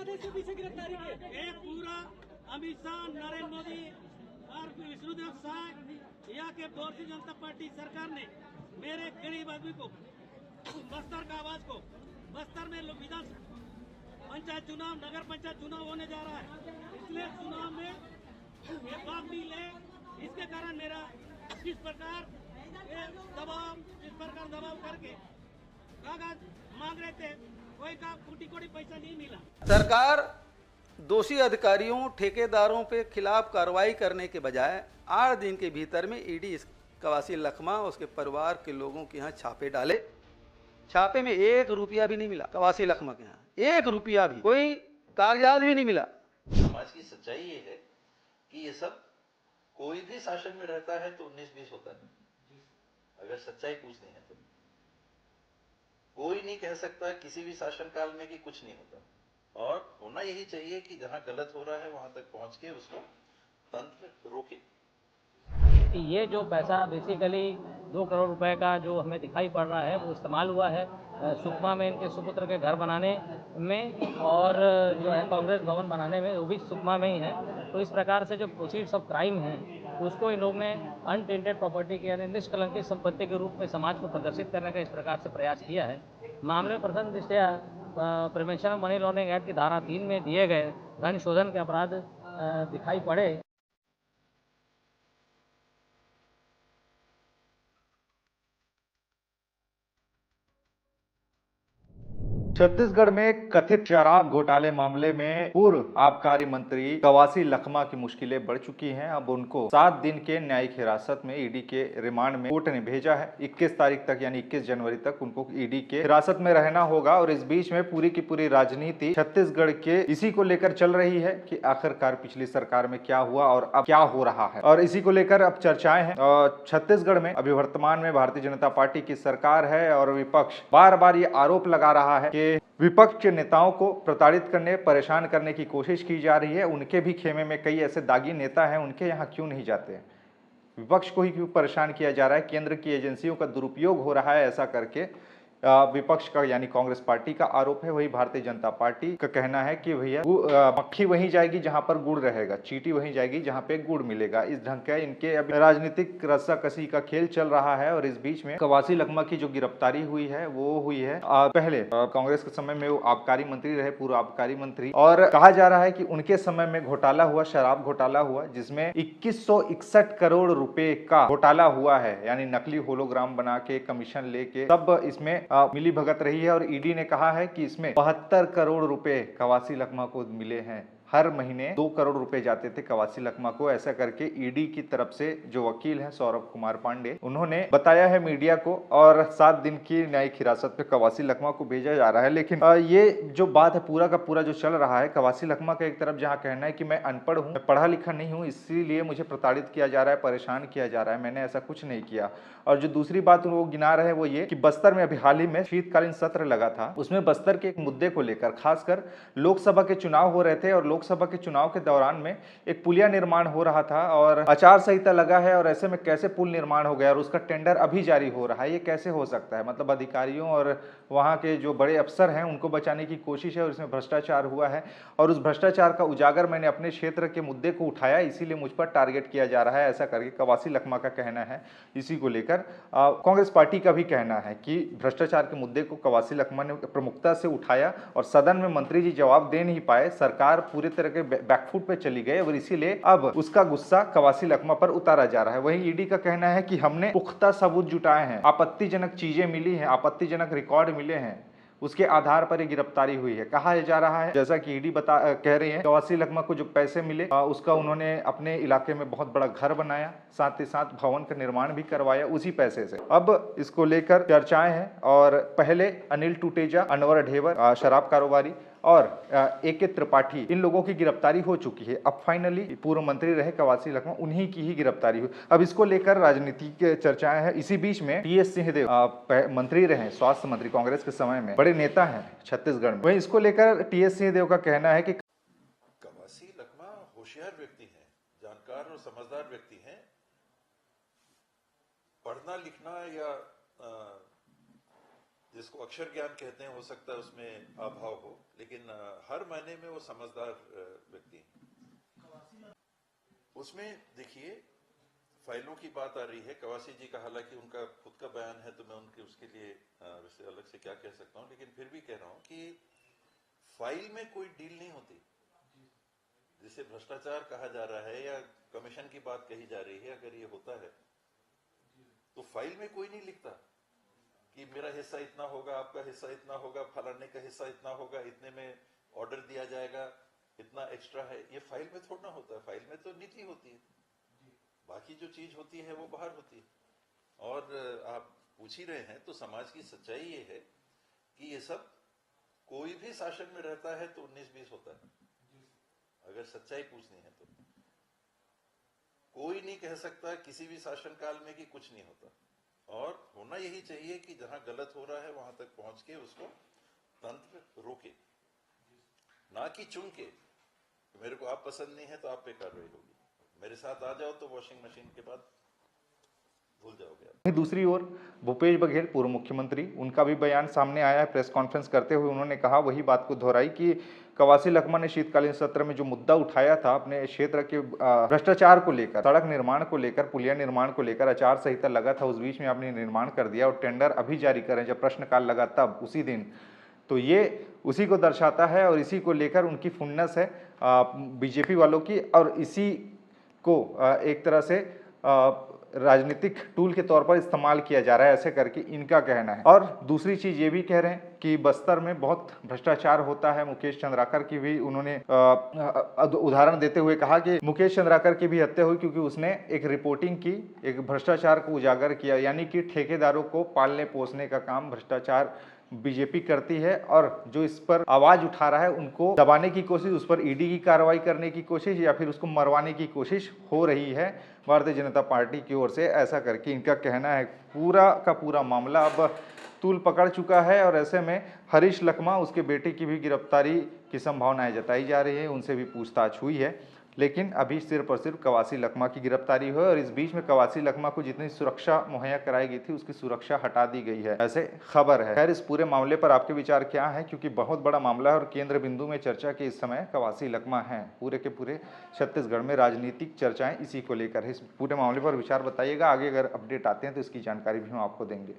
आदेश के पीछे गिरफ्तारी की? एक पूरा अमित शाह, नरेंद्र मोदी और विष्णुदेव साय यहाँ के भारतीय जनता पार्टी सरकार ने मेरे गरीब आदमी को, बस्तर का आवाज को, बस्तर में विधान पंचायत चुनाव, नगर पंचायत चुनाव होने जा रहा है, इसलिए चुनाव में ये भाग नहीं ले, इसके कारण मेरा किस प्रकार दबाव करके कागज मांग रहे थे, कोई का कोटी पैसा नहीं मिला। सरकार दोषी अधिकारियों ठेकेदारों पे खिलाफ कार्रवाई करने के बजाय 8 दिन के भीतर में ईडी कवासी लखमा उसके परिवार के लोगों के यहाँ छापे डाले। छापे में 1 रुपया भी नहीं मिला कवासी लखमा के यहाँ, 1 रुपया भी, कोई कागजात भी नहीं मिला। समाज की सच्चाई ये है कि ये सब कोई भी शासन में रहता है तो 19-20 होता है। अगर सच्चाई पूछनी है तो कोई नहीं कह सकता किसी भी शासन काल में कि कुछ नहीं होता, और होना यही चाहिए कि जहां गलत हो रहा है वहां तक पहुंच के उसको तंत्र रोके। ये जो पैसा बेसिकली 2 करोड़ रुपए का जो हमें दिखाई पड़ रहा है वो इस्तेमाल हुआ है सुकमा में इनके सुपुत्र के घर बनाने में, और जो है कांग्रेस भवन बनाने में, वो भी सुकमा में ही है। तो इस प्रकार से जो प्रोसीड्स ऑफ क्राइम हैं उसको इन लोग ने अनटेंटेड प्रॉपर्टी के यानी निष्कलंकित संपत्ति के रूप में समाज को प्रदर्शित करने का इस प्रकार से प्रयास किया है। मामले में प्रथम दृष्टया prevention of money laundering act की धारा 3 में दिए गए धन शोधन के अपराध दिखाई पड़े। छत्तीसगढ़ में कथित शराब घोटाले मामले में पूर्व आबकारी मंत्री कवासी लखमा की मुश्किलें बढ़ चुकी हैं। अब उनको 7 दिन के न्यायिक हिरासत में ईडी के रिमांड में कोर्ट ने भेजा है। 21 तारीख तक यानी 21 जनवरी तक उनको ईडी के हिरासत में रहना होगा। और इस बीच में पूरी की पूरी राजनीति छत्तीसगढ़ के इसी को लेकर चल रही है कि आखिरकार पिछली सरकार में क्या हुआ और अब क्या हो रहा है, और इसी को लेकर अब चर्चाएं हैं। छत्तीसगढ़ में अभी वर्तमान में भारतीय जनता पार्टी की सरकार है और विपक्ष बार बार ये आरोप लगा रहा है कि विपक्ष के नेताओं को प्रताड़ित करने, परेशान करने की कोशिश की जा रही है। उनके भी खेमे में कई ऐसे दागी नेता हैं, उनके यहाँ क्यों नहीं जाते हैं? विपक्ष को ही क्यों परेशान किया जा रहा है? केंद्र की एजेंसियों का दुरुपयोग हो रहा है, ऐसा करके विपक्ष का यानी कांग्रेस पार्टी का आरोप है। वही भारतीय जनता पार्टी का कहना है कि भैया मक्खी वहीं जाएगी जहां पर गुड़ रहेगा, चींटी वहीं जाएगी जहां पे गुड़ मिलेगा। इस ढंग का इनके अभी राजनीतिक रस्साकसी का खेल चल रहा है। और इस बीच में कवासी लखमा की जो गिरफ्तारी हुई है वो हुई है पहले कांग्रेस के समय में वो आबकारी मंत्री रहे, पूर्व आबकारी मंत्री, और कहा जा रहा है कि उनके समय में घोटाला हुआ, शराब घोटाला हुआ, जिसमें 2161 करोड़ रुपए का घोटाला हुआ है। यानी नकली होलोग्राम बना के, कमीशन लेके सब इसमें मिली भगत रही है। और ईडी ने कहा है कि इसमें 72 करोड़ रुपए कवासी लखमा को मिले हैं। हर महीने 2 करोड़ रुपए जाते थे कवासी लखमा को। ऐसा करके ईडी की तरफ से जो वकील हैं सौरभ कुमार पांडे, उन्होंने बताया है मीडिया को। और 7 दिन की न्यायिक हिरासत पे कवासी लखमा को भेजा जा रहा है। लेकिन ये जो बात है पूरा का पूरा जो चल रहा है, कवासी लखमा का एक तरफ जहां कहना है कि मैं अनपढ़ हूं, मैं पढ़ा लिखा नहीं हूं, इसीलिए मुझे प्रताड़ित किया जा रहा है, परेशान किया जा रहा है, मैंने ऐसा कुछ नहीं किया। और जो दूसरी बात वो गिना रहे हैं वो ये कि बस्तर में अभी हाल ही में शीतकालीन सत्र लगा था, उसमें बस्तर के एक मुद्दे को लेकर, खासकर लोकसभा के चुनाव हो रहे थे और लोकसभा के चुनाव के दौरान में एक पुलिया निर्माण हो रहा था और आचार संहिता लगा है। और ऐसे में कैसे पुल निर्माण हो गया और उसका टेंडर अभी जारी हो रहा है, ये कैसे हो सकता है? मतलब अधिकारियों और वहां के जो बड़े अफसर हैं उनको बचाने की कोशिश है और इसमें भ्रष्टाचार हुआ है। और उस भ्रष्टाचार का उजागर मैंने अपने क्षेत्र के मुद्दे को उठाया, इसीलिए मुझ पर टारगेट किया जा रहा है, ऐसा करके कवासी लखमा का कहना है। इसी को लेकर कांग्रेस पार्टी का भी कहना है कि भ्रष्टाचार के मुद्दे को कवासी लखमा ने प्रमुखता से उठाया और सदन में मंत्री जी जवाब दे नहीं पाए, सरकार पूरे तरह के बैकफुट पे चली गई और इसीलिए अब उसका गुस्सा कवासी लखमा पर उतारा जा रहा है। वहीं ईडी का कहना है कि हमने पुख्ता सबूत जुटाए हैं, आपत्तिजनक चीजें मिली हैं, आपत्तिजनक रिकॉर्ड मिले हैं, उसके आधार पर ये गिरफ्तारी हुई है। कहा जा रहा है, जैसा कि ईडी कह रही है, कवासी लखमा को जो पैसे मिले उसका उन्होंने अपने इलाके में बहुत बड़ा घर बनाया, साथ ही साथ भवन का निर्माण भी करवाया उसी पैसे से। अब इसको लेकर चर्चाएं हैं और पहले अनिल टूटेजा, अनवर ढेबर शराब कारोबारी और AK त्रिपाठी, इन लोगों की गिरफ्तारी हो चुकी है। अब फाइनली पूर्व मंत्री रहे कवासी लखमा, उन्हीं की ही गिरफ्तारी हुई। अब इसको लेकर राजनीतिक चर्चाएं हैं। इसी बीच में TS सिंहदेव मंत्री रहे, स्वास्थ्य मंत्री कांग्रेस के समय में, बड़े नेता हैं छत्तीसगढ़ में। वहीं इसको लेकर TS सिंहदेव का कहना है कि कवासी लखमा होशियार व्यक्ति हैं, जानकार और समझदार व्यक्ति हैं। पढ़ना लिखना या जिसको अक्षर ज्ञान कहते हैं, हो सकता है उसमें अभाव हो, लेकिन हर मायने में वो समझदार व्यक्ति हैं। उसमें देखिए फाइलों की बात आ रही है कवासी जी का, हालांकि उनका खुद का बयान है तो मैं उनके उसके लिए वैसे अलग से क्या कह सकता हूं, लेकिन फिर भी कह रहा हूं कि फाइल में कोई डील नहीं होती। जिसे भ्रष्टाचार कहा जा रहा है या कमीशन की बात कही जा रही है, अगर ये होता है तो फाइल में कोई नहीं लिखता कि मेरा हिस्सा इतना होगा, आपका हिस्सा इतना होगा, फलाने का हिस्सा इतना होगा, इतने में ऑर्डर दिया जाएगा, इतना एक्स्ट्रा है। ये फाइल में थोड़ा ना होता है, फाइल में तो नीति होती है, बाकी जो चीज होती है वो बाहर होती है। और आप पूछ ही रहे हैं तो समाज की सच्चाई ये है कि ये सब कोई भी शासन में रहता है तो 19-20 होता है। अगर सच्चाई पूछनी है तो कोई नहीं कह सकता किसी भी शासन काल में कि कुछ नहीं होता, और होना यही चाहिए कि जहां गलत हो रहा है वहां तक पहुंच के उसको तंत्र रोके, ना कि चुन के मेरे को आप पसंद नहीं है तो आप पे कार्रवाई होगी, मेरे साथ आ जाओ तो वॉशिंग मशीन के बाद भूल जाओगे आप। दूसरी ओर भूपेश बघेल पूर्व मुख्यमंत्री, उनका भी बयान सामने आया है। प्रेस कॉन्फ्रेंस करते हुए उन्होंने कहा, वही बात को दोहराई कि कवासी लखमा ने शीतकालीन सत्र में जो मुद्दा उठाया था अपने क्षेत्र के भ्रष्टाचार को लेकर, सड़क निर्माण को लेकर, पुलिया निर्माण को लेकर आचार संहिता लगा था, उस बीच में आपने निर्माण कर दिया और टेंडर अभी जारी करें, जब प्रश्नकाल लगा तब उसी दिन, तो ये उसी को दर्शाता है और इसी को लेकर उनकी फुन्नस है बीजेपी वालों की, और इसी को एक तरह से राजनीतिक टूल के तौर पर इस्तेमाल किया जा रहा है, ऐसे करके इनका कहना है। और दूसरी चीज ये भी कह रहे हैं कि बस्तर में बहुत भ्रष्टाचार होता है। मुकेश चंद्राकर की भी उन्होंने उदाहरण देते हुए कहा कि मुकेश चंद्राकर की भी हत्या हुई क्योंकि उसने एक रिपोर्टिंग की, एक भ्रष्टाचार को उजागर किया, यानी कि ठेकेदारों को पालने पोसने का काम भ्रष्टाचार बीजेपी करती है, और जो इस पर आवाज उठा रहा है उनको दबाने की कोशिश, उस पर ईडी की कार्रवाई करने की कोशिश या फिर उसको मरवाने की कोशिश हो रही है भारतीय जनता पार्टी की ओर से, ऐसा करके इनका कहना है। पूरा का पूरा मामला अब तूल पकड़ चुका है और ऐसे में हरीश लखमा, उसके बेटे की भी गिरफ्तारी की संभावनाएं जताई जा रही है, उनसे भी पूछताछ हुई है, लेकिन अभी सिर्फ और सिर्फ कवासी लखमा की गिरफ्तारी हुई और इस बीच में कवासी लखमा को जितनी सुरक्षा मुहैया कराई गई थी उसकी सुरक्षा हटा दी गई है, ऐसे खबर है। खैर, इस पूरे मामले पर आपके विचार क्या है, क्योंकि बहुत बड़ा मामला है और केंद्र बिंदु में चर्चा के इस समय कवासी लखमा है। पूरे के पूरे छत्तीसगढ़ में राजनीतिक चर्चाएं इसी को लेकर है। इस पूरे मामले पर विचार बताइएगा। आगे अगर अपडेट आते हैं तो इसकी जानकारी भी हम आपको देंगे।